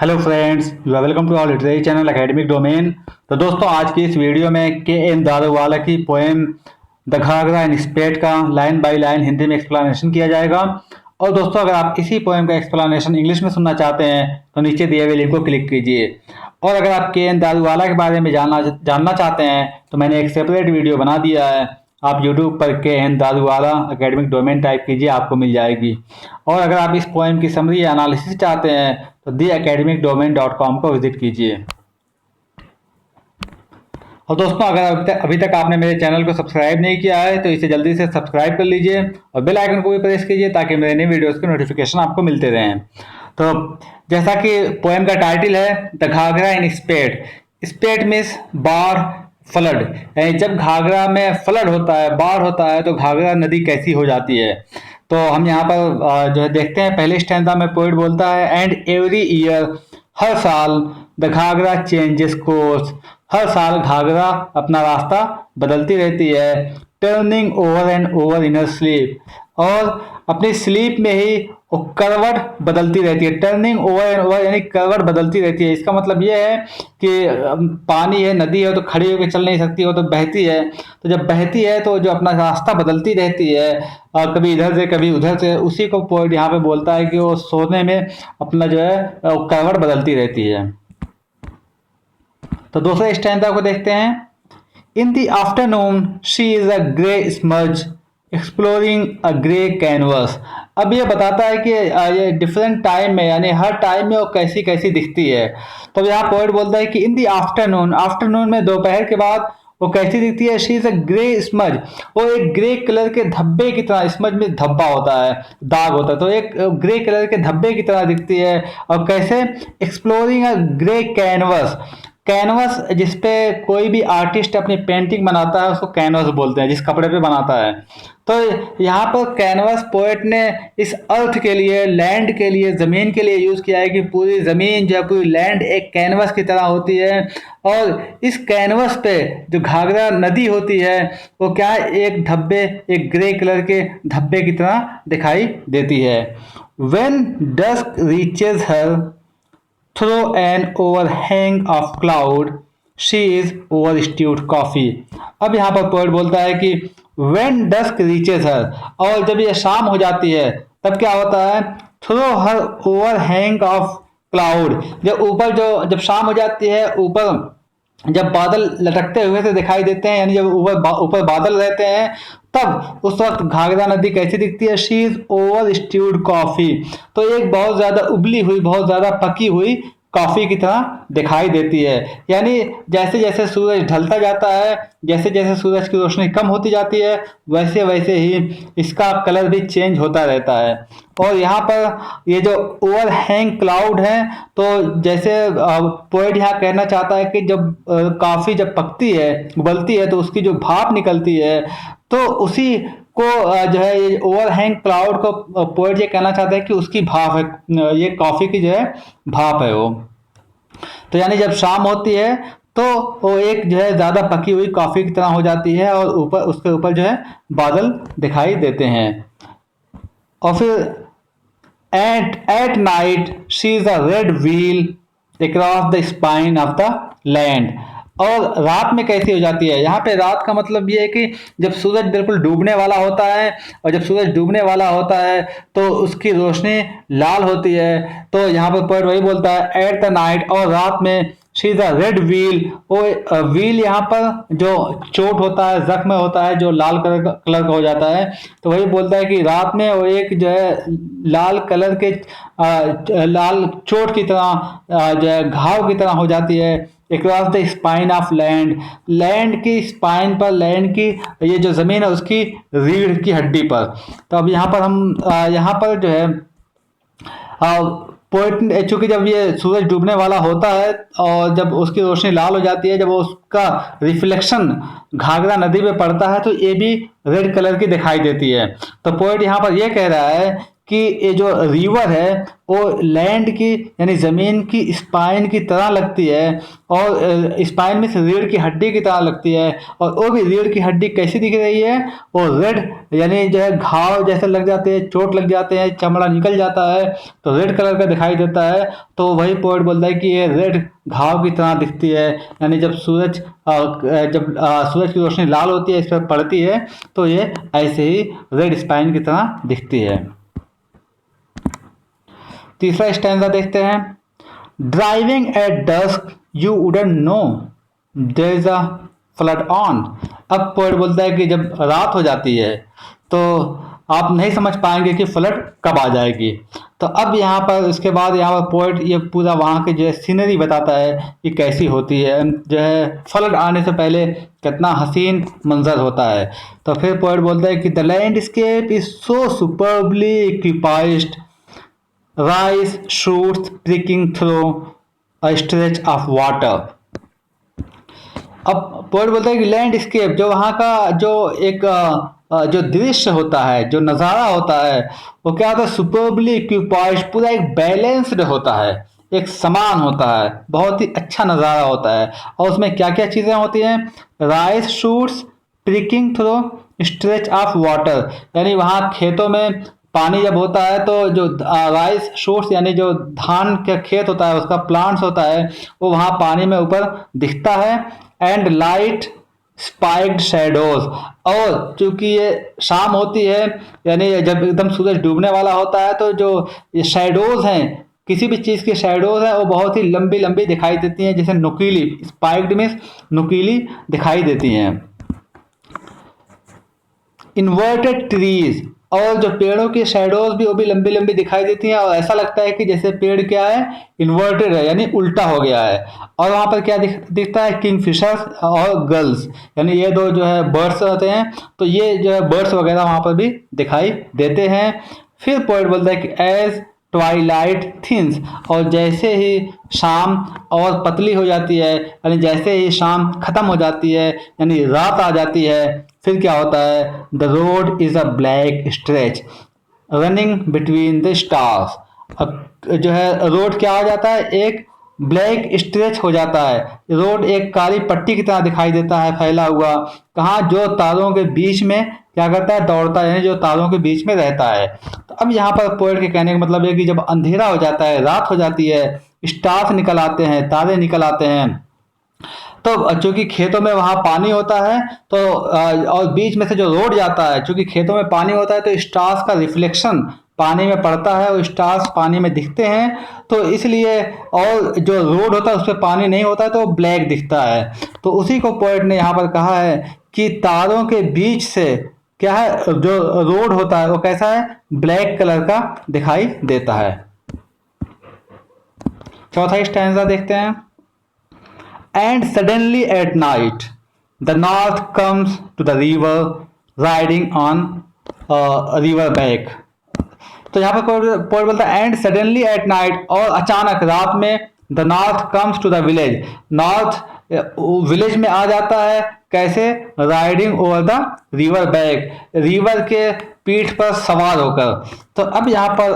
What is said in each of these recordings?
Hello friends, you are welcome to our literary channel academic domain. तो दोस्तों, आज की इस वीडियो में के एन दारूवाला की पोएम द घाघरा एंड स्पेट का लाइन बाय लाइन हिंदी में एक्सप्लेनेशन किया जाएगा। और दोस्तों, अगर आप इसी पोएम का एक्सप्लेनेशन इंग्लिश में सुनना चाहते हैं तो नीचे दिए हुए लिंक को क्लिक कीजिए। और अगर आप के एन दारूवाला के बारे में जानना चाहते हैं तो मैंने एक सेपरेट वीडियो बना दिया है। आप यूट्यूब पर K N Daruwalla academic domain type कीजिए, आपको मिल जाएगी। और अगर आप इस पोएम की समरी या एनालिसिस चाहते हैं तो theacademicdomain.com को विजिट कीजिए। और दोस्तों, अगर अभी तक आपने मेरे चैनल को सब्सक्राइब नहीं किया है तो इसे जल्दी से सब्सक्राइब कर लीजिए और बेल आइकन को भी प्रेस कीजिए ताकि मेरे नए वीडियोस के नोटिफिकेशन आपको मिलते रहें। तो जैसा कि पोएम का टाइटल है the Ghaghra in spate. Spate means बाढ़, फ्लड। यानी जब घाघरा में फ्लड होता है, बाढ़ होता है, तो घाघरा नदी कैसी हो जाती है। तो हम यहाँ पर जो है देखते हैं, पहले स्टैंजा में पोएट बोलता है एंड एवरी ईयर, हर साल, द घाघरा चेंजेस कोर्स, हर साल घाघरा अपना रास्ता बदलती रहती है। Turning over and over in her sleep, और अपनी स्लीप में ही वो करवट बदलती रहती है। टर्निंग ओवर एंड ओवर यानी करवट बदलती रहती है। इसका मतलब ये है कि पानी है, नदी है, तो खड़ी होकर चल नहीं सकती, वो तो बहती है। तो जब बहती है तो जो अपना रास्ता बदलती रहती है, और कभी इधर से कभी उधर से, उसी को पोएट यहाँ पे बोलता है कि वो सोने में अपना जो है करवट बदलती रहती है। तो दूसरे स्टैंजा को देखते हैं। In the afternoon she is a grey smudge exploring a grey canvas. अब ये बताता है कि ये डिफरेंट टाइम में, यानी हर टाइम में वो कैसी कैसी दिखती है। तो यहाँ पोएट बोलता है कि इन द आफ्टरनून, आफ्टरनून में दोपहर के बाद वो कैसी दिखती है। She is a grey smudge, वो एक ग्रे कलर के धब्बे की तरह, स्मज में धब्बा होता है, दाग होता है, तो एक ग्रे कलर के धब्बे की तरह दिखती है। और कैसे, एक्सप्लोरिंग अ ग्रे कैनवस। कैनवस जिसपे कोई भी आर्टिस्ट अपनी पेंटिंग बनाता है उसको कैनवस बोलते हैं, जिस कपड़े पे बनाता है। तो यहाँ पर कैनवस पोएट ने इस अर्थ के लिए, लैंड के लिए, ज़मीन के लिए यूज़ किया है कि पूरी ज़मीन जो है, पूरी लैंड एक कैनवस की तरह होती है। और इस कैनवस पे जो घाघरा नदी होती है वो क्या है, एक धब्बे, एक ग्रे कलर के धब्बे की तरह दिखाई देती है। When dusk reaches her through an overhang of cloud, she is overstewed coffee। अब यहाँ पर पोएट बोलता है कि when dusk reaches her, और जब ये शाम हो जाती है तब क्या होता है, through her overhang of cloud, जब शाम हो जाती है, ऊपर जब बादल लटकते हुए से दिखाई देते हैं, यानी जब ऊपर बादल रहते हैं, तब उस वक्त घाघरा नदी कैसी दिखती है। शी इज ओवर स्ट्यूड कॉफी, तो एक बहुत ज्यादा उबली हुई, बहुत ज्यादा पकी हुई कॉफी की तरह दिखाई देती है। यानी जैसे जैसे सूरज ढलता जाता है, जैसे जैसे सूरज की रोशनी कम होती जाती है, वैसे वैसे ही इसका कलर भी चेंज होता रहता है। और यहाँ पर ये जो ओवरहैंग क्लाउड है, तो जैसे पोएट यहाँ कहना चाहता है कि जब कॉफी जब पकती है, उबलती है, तो उसकी जो भाप निकलती है, तो उसी को जो है ये ओवरहैंग क्लाउड को पोएट ये कहना चाहता है कि उसकी भाप है, ये कॉफी की जो है भाप है वो। तो यानी जब शाम होती है तो वो एक जो है ज्यादा पकी हुई कॉफी की तरह हो जाती है, और ऊपर, उसके ऊपर जो है बादल दिखाई देते हैं। और फिर at night she is a red wheel across the spine of the land. और रात में कैसी हो जाती है, यहाँ पे रात का मतलब ये है कि जब सूरज बिल्कुल डूबने वाला होता है, और जब सूरज डूबने वाला होता है तो उसकी रोशनी लाल होती है। तो यहाँ पर पोएट वही बोलता है एट द नाइट, और रात में she is a red wheel. वो व्हील यहाँ पर जो चोट होता है, जख्म होता है, जो लाल कलर का हो जाता है, तो वही बोलता है कि रात में वो एक जो है लाल कलर के लाल चोट की तरह, जो है घाव की तरह हो जाती है। Across the spine of land, land की स्पाइन पर, लैंड की ये जो जमीन है उसकी रीढ़ की हड्डी पर। तो अब यहाँ पर हम यहाँ पर जो है पोएट, चूंकि जब ये सूरज डूबने वाला होता है और जब उसकी रोशनी लाल हो जाती है, जब उसका रिफ्लेक्शन घाघरा नदी पे पड़ता है, तो ये भी रेड कलर की दिखाई देती है। तो पोएट यहाँ पर ये कह रहा है कि ये जो रिवर है वो लैंड की यानी ज़मीन की स्पाइन की तरह लगती है, और स्पाइन में से रीढ़ की हड्डी की तरह लगती है। और वो भी रीढ़ की हड्डी कैसी दिख रही है, वो रेड यानी जो है घाव जैसे लग जाते हैं, चोट लग जाते हैं, चमड़ा निकल जाता है तो रेड कलर का दिखाई देता है। तो वही पोएट बोलता है कि ये रेड घाव की तरह दिखती है, यानी जब सूरज की रोशनी लाल होती है, इस पर पड़ती है, तो ये ऐसे ही रेड स्पाइन की तरह दिखती है। तीसरा स्टैंजा देखते हैं। Driving at dusk you wouldn't know there is a flood on. अब पोएट बोलता है कि जब रात हो जाती है तो आप नहीं समझ पाएंगे कि फ्लड कब आ जाएगी। तो अब यहाँ पर इसके बाद यहाँ पर पोएट ये पूरा वहाँ की जो है सीनरी बताता है कि कैसी होती है, जो है फ्लड आने से पहले कितना हसीन मंजर होता है। तो फिर पोएट बोलता है कि the landscape is so superbly equipoised, rice shoots pricking through a stretch of water. अब पोएट बोलता है कि लैंडस्केप जो वहाँ का जो एक जो दृश्य होता है, जो नज़ारा होता है, वो क्या होता है, सुपरबली इक्विपाइज्ड, पूरा एक बैलेंस्ड होता है, एक समान होता है, बहुत ही अच्छा नज़ारा होता है। और उसमें क्या क्या चीज़ें होती हैं, rice shoots pricking through stretch of water, यानी वहाँ खेतों में पानी जब होता है तो जो राइस शूट्स यानी जो धान का खेत होता है, उसका प्लांट्स होता है, वो वहाँ पानी में ऊपर दिखता है। एंड लाइट स्पाइक्ड शैडोज, और चूंकि ये शाम होती है यानी जब एकदम सूरज डूबने वाला होता है, तो जो ये शैडोज हैं, किसी भी चीज़ की शैडोज है वो बहुत ही लंबी लंबी दिखाई देती हैं, जैसे नुकीली, स्पाइक्ड मीन्स नुकीली दिखाई देती हैं। इन्वर्टेड ट्रीज, और जो पेड़ों की शैडोज भी वो भी लंबी लंबी दिखाई देती हैं, और ऐसा लगता है कि जैसे पेड़ क्या है, इन्वर्टेड है, यानी उल्टा हो गया है। और वहाँ पर क्या दिखता है, किंगफिशर्स और गर्ल्स, यानी ये दो जो है बर्ड्स होते हैं, तो ये जो है बर्ड्स वगैरह वहाँ पर भी दिखाई देते हैं। फिर पोएट बोलता है कि एज ट्वाइलाइट थिन्स, और जैसे ही शाम और पतली हो जाती है, यानी जैसे ही शाम खत्म हो जाती है यानी रात आ जाती है, फिर क्या होता है, the road is a black stretch running between the stars. अब जो है रोड क्या हो जाता है, एक ब्लैक स्ट्रेच हो जाता है, रोड एक काली पट्टी की तरह दिखाई देता है फैला हुआ, कहाँ, जो तारों के बीच में क्या करता है, दौड़ता है, यानी जो तारों के बीच में रहता है। तो अब यहाँ पर पोएट के कहने का मतलब है कि जब अंधेरा हो जाता है, रात हो जाती है, स्टार्स निकल आते हैं, तारे निकल आते हैं, तो चूंकि खेतों में वहां पानी होता है, तो और बीच में से जो रोड जाता है, चूंकि खेतों में पानी होता है तो स्टार्स का रिफ्लेक्शन पानी में पड़ता है और स्टार्स पानी में दिखते हैं, तो इसलिए, और जो रोड होता है उस पर पानी नहीं होता है तो ब्लैक दिखता है। तो उसी को पोएट ने यहाँ पर कहा है कि तारों के बीच से क्या है, जो रोड होता है वो कैसा है, ब्लैक कलर का दिखाई देता है। चौथा स्टैंजा देखते हैं। And suddenly at night, the north comes to the river riding on a river bank। तो यहाँ पर पोएट बोलता है एंड सडनली एट नाइट, और अचानक रात में, the north comes to the village, north village में आ जाता है, कैसे, riding over the river bank, river के पीठ पर सवार होकर। तो अब यहाँ पर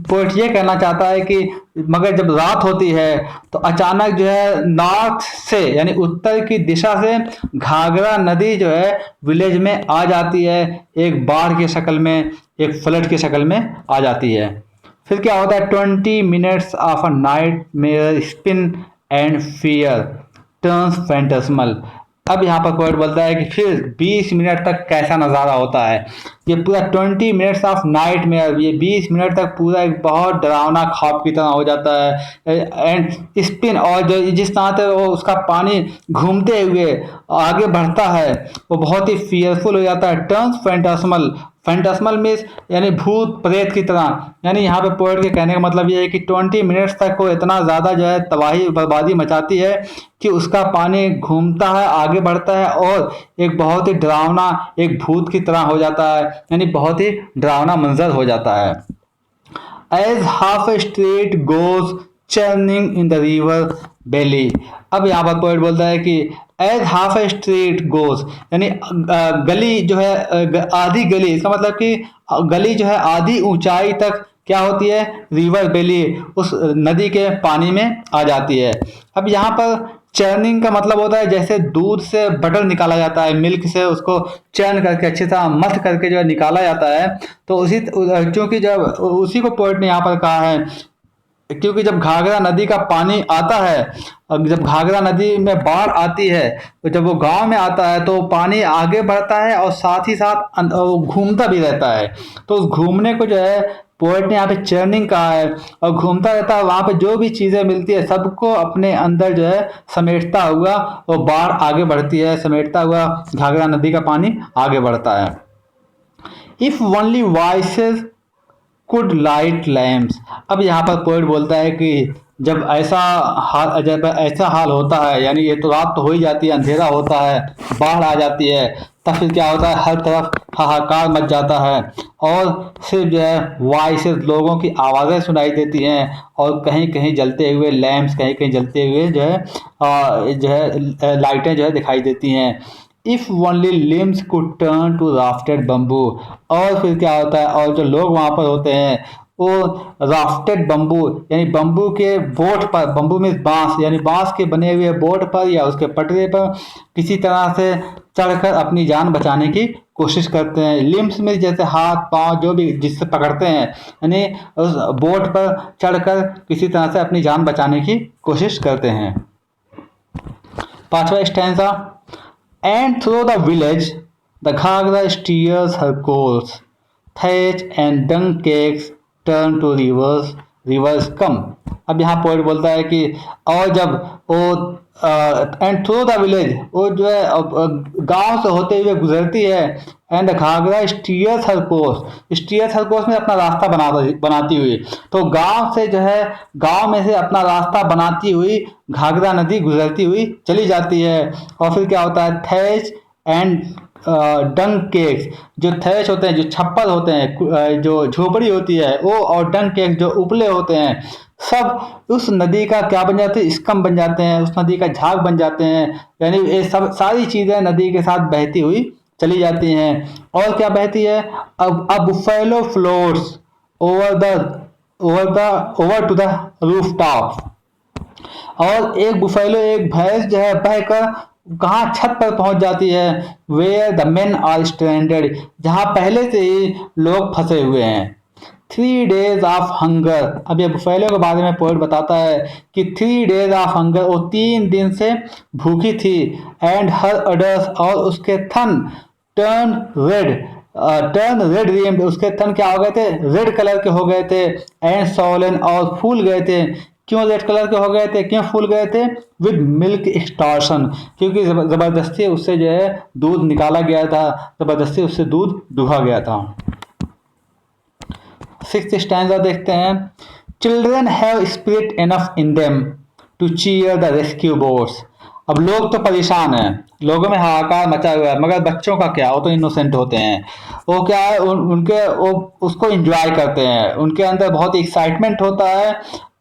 पोएट ये कहना चाहता है कि मगर जब रात होती है तो अचानक जो है नॉर्थ से यानी उत्तर की दिशा से घाघरा नदी जो है विलेज में आ जाती है, एक बाढ़ की शक्ल में, एक फ्लड की शक्ल में आ जाती है। फिर क्या होता है, 20 minutes of a nightmare spin and fear turns phantasmal. अब यहाँ पर पोएट बोलता है कि फिर 20 मिनट तक कैसा नज़ारा होता है, ये पूरा 20 मिनट्स ऑफ नाइट में, ये 20 मिनट तक पूरा एक बहुत डरावना ख्वाब की तरह हो जाता है। एंड स्पिन, और जो जिस तरह से वो उसका पानी घूमते हुए आगे बढ़ता है वो बहुत ही फियरफुल हो जाता है। टर्न्स फैंटास्मल, फैंटास्मल मीन्स यानी भूत प्रेत की तरह, यानी यहाँ पे पोएट के कहने का मतलब ये है कि 20 मिनट्स तक वो इतना ज़्यादा जो है तबाही बर्बादी मचाती है कि उसका पानी घूमता है, आगे बढ़ता है, और एक बहुत ही डरावना, एक भूत की तरह हो जाता है, यानी बहुत ही डरावना मंजर हो जाता है। As half a street goes churning in the river belly. अब यहाँ पर पोएट बोलता है कि as half a street goes, यानी गली जो है आधी गली, इसका मतलब कि गली जो है आधी ऊंचाई तक क्या होती है, रिवर वैली, उस नदी के पानी में आ जाती है। अब यहाँ पर चर्निंग का मतलब होता है जैसे दूध से बटर निकाला जाता है, मिल्क से उसको चर्न करके अच्छी तरह मथ करके जो है निकाला जाता है। तो उसी, क्योंकि जब उसी को पोइट ने यहाँ पर कहा है, क्योंकि जब घाघरा नदी का पानी आता है, और जब घाघरा नदी में बाढ़ आती है, तो जब वो गांव में आता है तो पानी आगे बढ़ता है और साथ ही साथ वो घूमता भी रहता है। तो उस घूमने को जो है पोएट ने यहाँ पे चर्निंग कहा है, और घूमता रहता है, वहां पे जो भी चीजें मिलती है सबको अपने अंदर जो है समेटता हुआ वो बाढ़ आगे बढ़ती है, समेटता हुआ घाघरा नदी का पानी आगे बढ़ता है। If only voices could light lamps. अब यहाँ पर पोएट बोलता है कि जब ऐसा हाल होता है, यानी ये तो रात तो हो ही जाती है, अंधेरा होता है, बाढ़ आ जाती है, तब फिर क्या होता है, हर तरफ हाहाकार मच जाता है, और सिर्फ जो है वॉइसेस, लोगों की आवाज़ें सुनाई देती हैं, और कहीं कहीं जलते हुए लैम्प्स, कहीं कहीं जलते हुए जो है लाइटें जो है दिखाई देती हैं। If only limbs could turn to rafted bamboo. और फिर क्या होता है, और जो लोग वहां पर होते हैं वो राफ्टेड बम्बू, यानी बम्बू के बोट पर, बम्बू में बांस, यानी बांस के बने हुए बोट पर या उसके पटरे पर किसी तरह से चढ़कर अपनी जान बचाने की कोशिश करते हैं। लिम्स में जैसे हाथ पांव जो भी जिससे पकड़ते हैं, यानी उस बोट पर चढ़कर किसी तरह से अपनी जान बचाने की कोशिश करते हैं। पांचवा stanza, and through the village the Ghagra steers her course, thatch and dung cakes turn to rivers come। अब यहाँ पोएट बोलता है कि और जब वो एंड थ्रू द विलेज, वो जो है गांव से होते हुए गुजरती है, and Ghaghra steers her course, steers her course में अपना रास्ता बनाती हुई, तो गांव से जो है, गांव में से अपना रास्ता बनाती हुई घाघरा नदी गुजरती हुई चली जाती है। और फिर क्या होता है, थैच एंड डंग केक्स, जो थैच होते हैं, जो छप्पर होते हैं, जो झोपड़ी होती है वो, और डंग केक्स जो उपले होते हैं, सब उस नदी का क्या बन जाते हैं, स्कम बन जाते हैं, उस नदी का झाग बन जाते हैं। यानी ये सब सारी चीजें नदी के साथ बहती हुई चली जाती हैं। और क्या बहती है, अब buffalo floats over to the roof top. और एक बुफेलो, एक भैंस जो है बहकर कहाँ, छत पर पहुंच जाती है, where the men are stranded, जहां पहले से ही लोग फंसे हुए हैं। 3 days ऑफ हंगर। अब ये बुफेलो के बारे में पोएट बताता है कि 3 days ऑफ हंगर, वो 3 दिन से भूखी थी, एंड हर अडर्स, और उसके थन टर्न रेड रिम्ड, उसके थन क्या हो गए थे, रेड कलर के हो गए थे, एंड सोलन, और फूल गए थे। क्यों रेड कलर के हो गए थे, क्यों फूल गए थे, विद मिल्क एक्सटॉर्शन, क्योंकि जबरदस्ती उससे जो है दूध निकाला गया था, जबरदस्ती उससे दूध दुहा गया था। 6th स्टैंजा देखते हैं, children have spirit enough in them to cheer the rescue boats. अब लोग तो परेशान हैं, लोगों में हाहाकार मचा हुआ है, मगर बच्चों का क्या, वो तो इनोसेंट होते हैं, वो क्या है, उनके वो उसको एंजॉय करते हैं, उनके अंदर बहुत एक्साइटमेंट होता है।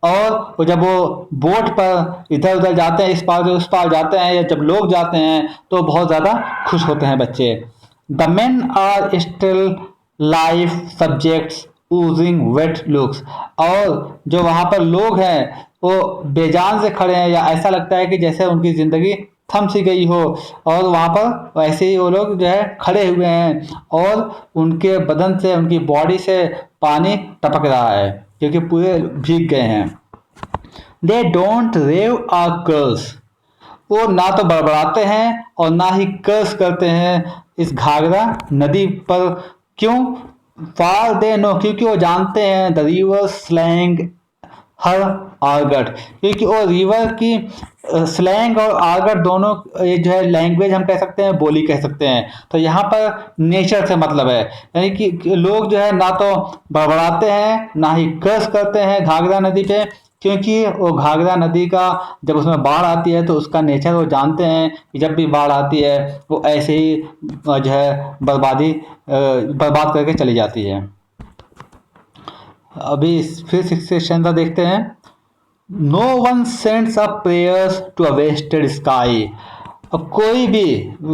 और वो जब वो बोट पर इधर उधर जाते हैं, इस पार से उस पार जाते हैं, या जब लोग जाते हैं तो बहुत ज़्यादा खुश होते हैं बच्चे। The men are still life subjects using wet looks. और जो वहाँ पर लोग हैं वो बेजान से खड़े हैं, या ऐसा लगता है कि जैसे उनकी ज़िंदगी थम सी गई हो, और वहाँ पर वैसे ही वो लोग जो है खड़े हुए हैं, और उनके बदन से, उनकी बॉडी से पानी टपक रहा है, क्योंकि पूरे भीग गए हैं। दे डोंट रेव आर कर्स। वो ना तो बड़बड़ाते हैं और ना ही कर्स करते हैं इस घाघरा नदी पर। क्यों, फार दे नो, क्योंकि वो जानते हैं, द रिवर स्लैंग हर आर्गट, क्योंकि वो रिवर की स्लैंग और आर्गट दोनों, ये जो है लैंग्वेज हम कह सकते हैं, बोली कह सकते हैं। तो यहाँ पर नेचर से मतलब है, यानी कि लोग जो है ना तो बड़बड़ाते हैं ना ही कर्स करते हैं घाघरा नदी पे, क्योंकि वो घाघरा नदी का जब उसमें बाढ़ आती है तो उसका नेचर वो जानते हैं कि जब भी बाढ़ आती है वो ऐसे ही जो है बर्बाद करके चली जाती है। अभी फिर 6th सेक्शन का देखते हैं, no one sends up prayers to a wasted sky. और कोई भी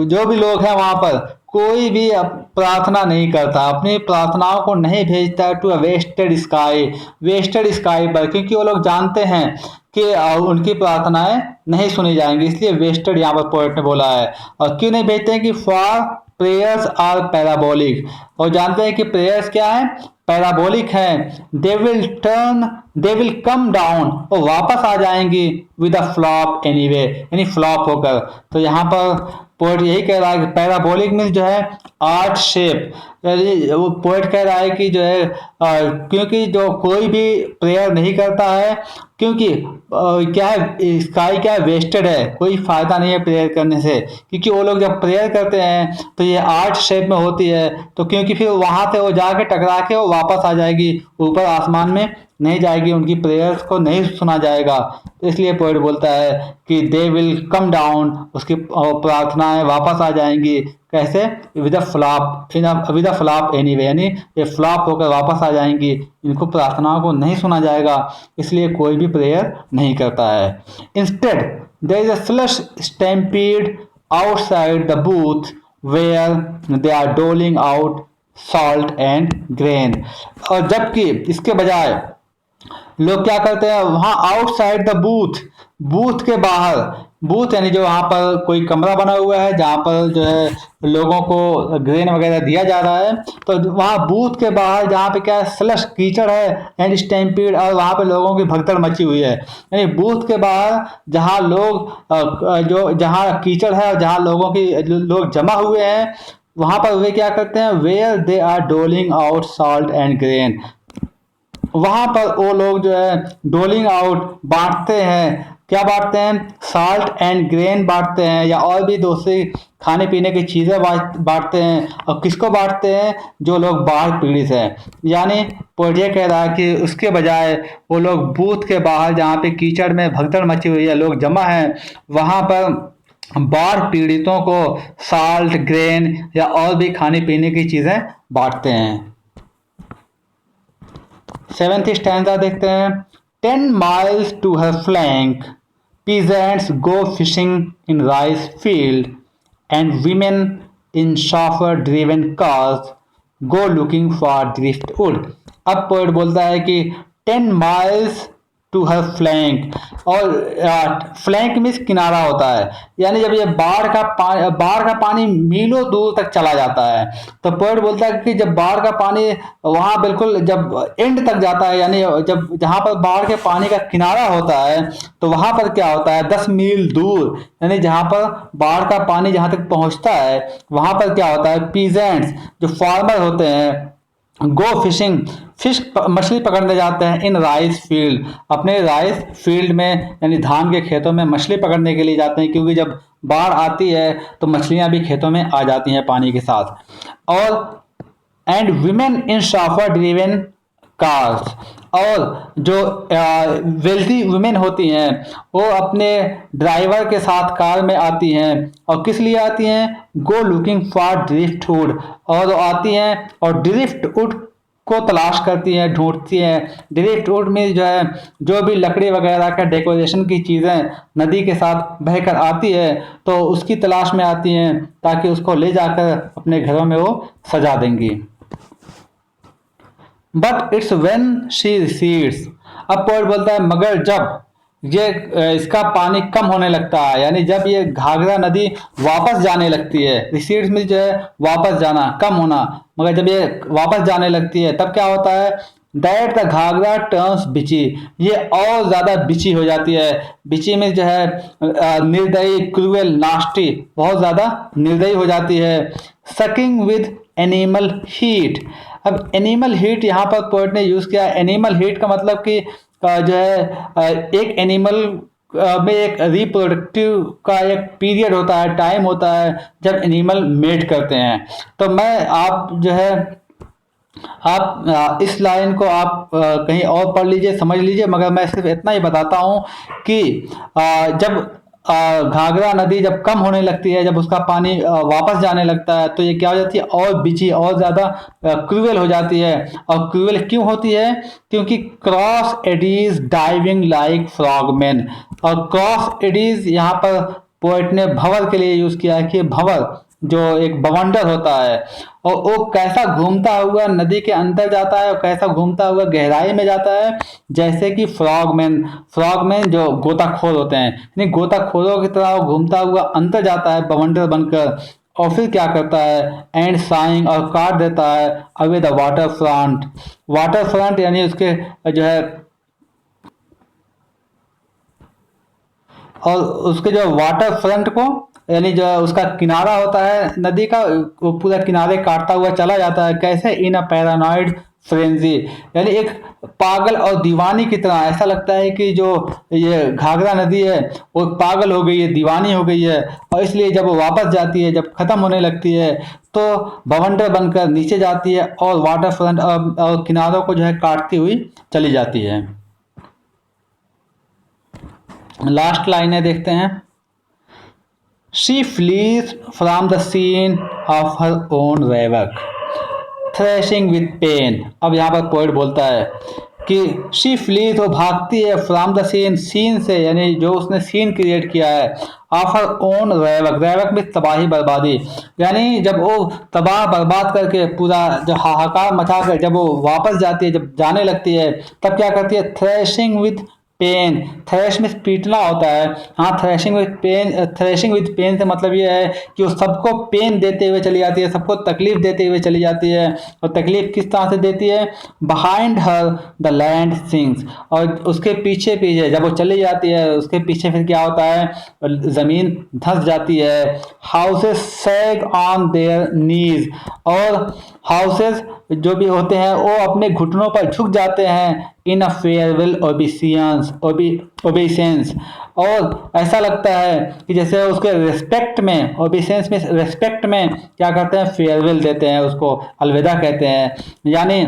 जो भी लोग हैं वहां पर कोई भी प्रार्थना नहीं करता, अपनी प्रार्थनाओं को नहीं भेजता टू अ वेस्टेड स्काई पर, क्योंकि वो लोग जानते हैं कि उनकी प्रार्थनाएं नहीं सुनी जाएंगी, इसलिए वेस्टेड यहाँ पर पोएट ने बोला है। और क्यों नहीं भेजते हैं कि फॉर प्रेयर्स आर पैराबोलिक, और जानते हैं कि प्रेयर्स क्या है, पैराबोलिक है। दे विल कम डाउन, और वापस आ जाएंगी विद अ फ्लॉप एनीवे, यानी फ्लॉप होकर। तो यहाँ पर पोएट यही कह रहा है कि पैराबोलिक मीन्स जो है आर्ट शेप, वो पोएट कह रहा है कि जो है क्योंकि जो कोई भी प्रेयर नहीं करता है, क्योंकि क्या है, स्काई क्या है, वेस्टेड है, कोई फायदा नहीं है प्रेयर करने से, क्योंकि वो लोग जब प्रेयर करते हैं तो ये आर्ट शेप में होती है, तो क्योंकि फिर वहां से वो जाके टकरा के वो वापस आ जाएगी, ऊपर आसमान में नहीं जाएगी, उनकी प्रेयर्स को नहीं सुना जाएगा। तो इसलिए पोएट बोलता है कि दे विल कम डाउन, उसकी प्रार्थनाएं वापस आ जाएंगी, कैसे, विद अ फ्लॉप एनीवे, यानी ये फ्लॉप होकर वापस आ जाएंगी, इनको प्रार्थनाओं को नहीं सुना जाएगा, इसलिए कोई भी प्रेयर नहीं करता है। Instead there is a slush stampede outside the booth where they are doling out salt and grain, और जबकि इसके बजाय लोग क्या करते हैं, वहां आउटसाइड द बूथ के बाहर, बूथ यानी जो वहां पर कोई कमरा बना हुआ है जहां पर जो है लोगों को ग्रेन वगैरह दिया जा रहा है, तो वहां बूथ के बाहर जहां पे क्या है, स्लश कीचड़ है एंड स्टैम्पीड, और वहां पे लोगों की भगदड़ मची हुई है, यानी बूथ के बाहर जहां जहां कीचड़ है और जहां लोग जमा हुए हैं, वहां पर वे क्या करते हैं, where they are doling out salt and grain, वहां पर वो लोग जो है डोलिंग आउट बांटते हैं, क्या बांटते हैं, साल्ट एंड ग्रेन बांटते हैं, या और भी दूसरी खाने पीने की चीजें बांटते हैं। और किसको बांटते हैं, जो लोग बाढ़ पीड़ित हैं। यानी पोएट ये कह रहा है कि उसके बजाय वो लोग बूथ के बाहर जहाँ पे कीचड़ में भगदड़ मची हुई है, लोग जमा हैं, वहां पर बाढ़ पीड़ितों को साल्ट ग्रेन या और भी खाने पीने की चीजें बांटते हैं। 7th स्टैंजा देखते हैं। 10 miles to her flank, peasants go fishing in rice field, and women in chauffeur-driven cars go looking for driftwood। अब पोएट बोलता है कि 10 miles टू हर फ्लैंक, और फ्लैंक मीन्स किनारा होता है, यानी जब ये बाढ़ का पानी मीलों दूर तक चला जाता है, तो पोएट बोलता है कि जब बाढ़ का पानी वहां बिल्कुल जब एंड तक जाता है, यानी जब जहां पर बाढ़ के पानी का किनारा होता है, तो वहां पर क्या होता है, 10 मील दूर, यानी जहां पर बाढ़ का पानी जहां तक पहुंचता है, वहां पर क्या होता है, पीजेंट्स जो फार्मर होते हैं, गो फिशिंग, मछली पकड़ने जाते हैं, इन राइस फील्ड, अपने राइस फील्ड में यानी धान के खेतों में मछली पकड़ने के लिए जाते हैं, क्योंकि जब बाढ़ आती है तो मछलियां भी खेतों में आ जाती हैं पानी के साथ। और and women in chauffeur driven cars, और जो वेल्थी वुमेन होती हैं वो अपने ड्राइवर के साथ कार में आती हैं, और किस लिए आती हैं, गो लुकिंग फॉर ड्रिफ्टवुड, और आती हैं और ड्रिफ्टवुड को तलाश करती हैं, ढूंढती हैं। ड्रिफ्टवुड में जो है जो भी लकड़ी वगैरह का डेकोरेशन की चीज़ें नदी के साथ बहकर आती है, तो उसकी तलाश में आती हैं ताकि उसको ले जाकर अपने घरों में वो सजा देंगी। But it's when she recedes, अब पोएट बोलता है मगर जब ये इसका पानी कम होने लगता है, यानी जब ये घाघरा नदी वापस जाने लगती है, रिसीड्स में जो है वापस जाना, कम होना, मगर जब ये वापस जाने लगती है तब क्या होता है, दैट द घाघरा टर्न्स बिची, ये और ज्यादा बिची हो जाती है। बिची में जो है निर्दयी, क्रूएल, नास्टी, बहुत ज्यादा निर्दयी हो जाती है। सकिंग विद एनिमल हीट, अब एनिमल हीट यहाँ पर पोएट ने यूज किया। एनिमल हीट का मतलब कि जो है एक एनिमल में एक रिप्रोडक्टिव का एक पीरियड होता है, टाइम होता है जब एनिमल मेट करते हैं। तो मैं आप जो है आप इस लाइन को आप कहीं और पढ़ लीजिए, समझ लीजिए, मगर मैं सिर्फ इतना ही बताता हूँ कि जब घाघरा नदी जब कम होने लगती है, जब उसका पानी वापस जाने लगता है, तो ये क्या हो जाती है, और बिची, और ज़्यादा क्रूएल हो जाती है। और क्रूएल क्यों होती है, क्योंकि क्रॉस एडीज डाइविंग लाइक फ्रॉगमैन, और क्रॉस एडीज यहाँ पर पोएट ने भंवर के लिए यूज़ किया है कि भंवर जो एक बवंडर होता है और वो कैसा घूमता हुआ नदी के अंदर जाता है और कैसा घूमता हुआ गहराई में जाता है, जैसे कि फ्रॉगमैन जो गोताखोर होते हैं, यानी गोताखोरों की तरह वो घूमता हुआ अंदर जाता है बवंडर बनकर, और फिर क्या करता है एंड साइंग और काट देता है अवे द वाटर फ्रंट यानी उसके जो है और उसके जो वाटर फ्रंट को यानी जो उसका किनारा होता है नदी का, वो पूरा किनारे काटता हुआ चला जाता है। कैसे इन अ पैरानॉइड फ्रेंजी, यानी एक पागल और दीवानी की तरह ऐसा लगता है कि जो ये घाघरा नदी है वो पागल हो गई है, दीवानी हो गई है, और इसलिए जब वो वापस जाती है, जब खत्म होने लगती है तो बवंडर बनकर नीचे जाती है और वाटर फ्रंट और किनारों को जो है काटती हुई चली जाती है। लास्ट लाइनें देखते हैं। She flees from the scene of her own wreck thrashing with pain. अब यहाँ पर पोएट बोलता है कि शी फ्लीज वो भागती है फ्रॉम द सीन से, यानी जो उसने सीन क्रिएट किया है, ऑफ हर ओन रेवक में तबाही बर्बादी, यानी जब वो तबाह बर्बाद करके पूरा जो हाहाकार मचा कर जब वो वापस जाती है, जब जाने लगती है, तब क्या करती है थ्रेशिंग विद पेन। थ्रेश में पीटना होता है, हाँ थ्रेशिंग विद पेन से मतलब ये है कि वो सबको पेन देते हुए चली जाती है, सबको तकलीफ देते हुए चली जाती है। और तकलीफ किस तरह से देती है, behind her the land sinks, और उसके पीछे पीछे जब वो चली जाती है उसके पीछे फिर क्या होता है, ज़मीन धंस जाती है। हाउसेस सैग ऑन देयर नीज, और हाउसेस जो भी होते हैं वो अपने घुटनों पर झुक जाते हैं इन अ फेयरवेल ओबीसेंस, और ऐसा लगता है कि जैसे उसके रिस्पेक्ट में, ओबीसेंस में रिस्पेक्ट में क्या करते हैं फेयरवेल देते हैं, उसको अलविदा कहते हैं। यानी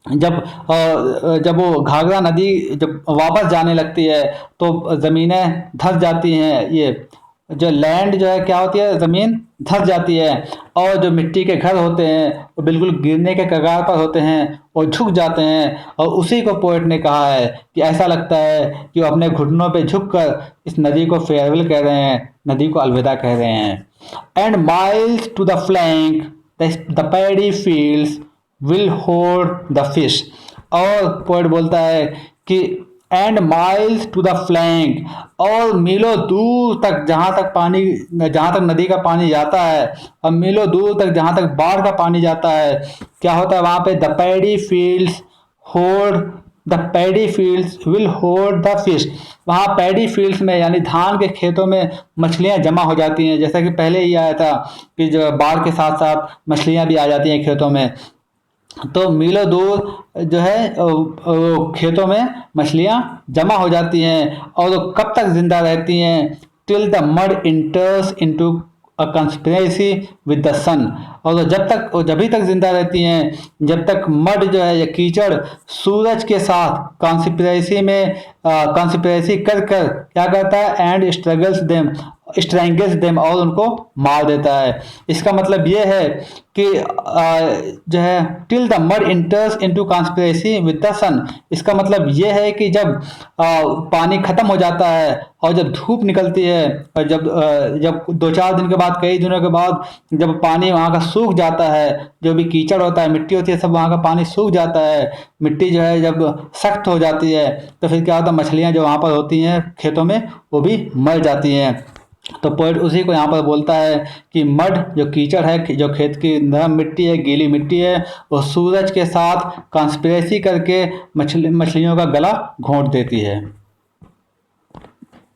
जब वो घाघरा नदी जब वापस जाने लगती है तो ज़मीनें धंस जाती हैं, ये जो लैंड जो है क्या होती है, ज़मीन धंस जाती है, और जो मिट्टी के घर होते हैं वो बिल्कुल गिरने के कगार पर होते हैं और झुक जाते हैं। और उसी को पोएट ने कहा है कि ऐसा लगता है कि वो अपने घुटनों पे झुककर इस नदी को फेयरवेल कह रहे हैं, नदी को अलविदा कह रहे हैं। And miles to the flank the paddy fields will hold the fish, और पोएट बोलता है कि and miles to the flank, और मीलों दूर तक जहाँ तक नदी का पानी जाता है, और मीलों दूर तक जहाँ तक बाढ़ का पानी जाता है, क्या होता है वहाँ पे the paddy fields will hold the fish, वहाँ पैडी फील्ड्स में यानी धान के खेतों में मछलियाँ जमा हो जाती हैं। जैसा कि पहले ही आया था कि जो बाढ़ के साथ साथ मछलियाँ भी आ जाती हैं खेतों में, तो मीलों दूर जो है खेतों में मछलियाँ जमा हो जाती हैं, और वो कब तक जिंदा रहती हैं, till the mud enters into a conspiracy with the sun, और वो जब तक जिंदा रहती हैं जब तक मड जो है या कीचड़ सूरज के साथ कॉन्स्पिरेसी कर कर क्या करता है एंड स्ट्रैंगल्स देम, और उनको मार देता है। इसका मतलब ये है कि जो है till the mud enters into conspiracy with the sun, इसका मतलब ये है कि जब पानी खत्म हो जाता है और जब धूप निकलती है, और जब 2-4 दिन के बाद, कई दिनों के बाद जब पानी वहाँ का सूख जाता है, जो भी कीचड़ होता है, मिट्टी होती है, सब वहाँ का पानी सूख जाता है, मिट्टी जो है जब सख्त हो जाती है तो फिर क्या होता है, मछलियाँ जो वहाँ पर होती हैं खेतों में वो भी मर जाती हैं। तो पोएट उसी को यहाँ पर बोलता है कि मड जो कीचड़ है, जो खेत की नरम मिट्टी है, गीली मिट्टी है, वो सूरज के साथ कॉन्स्पिरेसी करके मछलियों का गला घोंट देती है।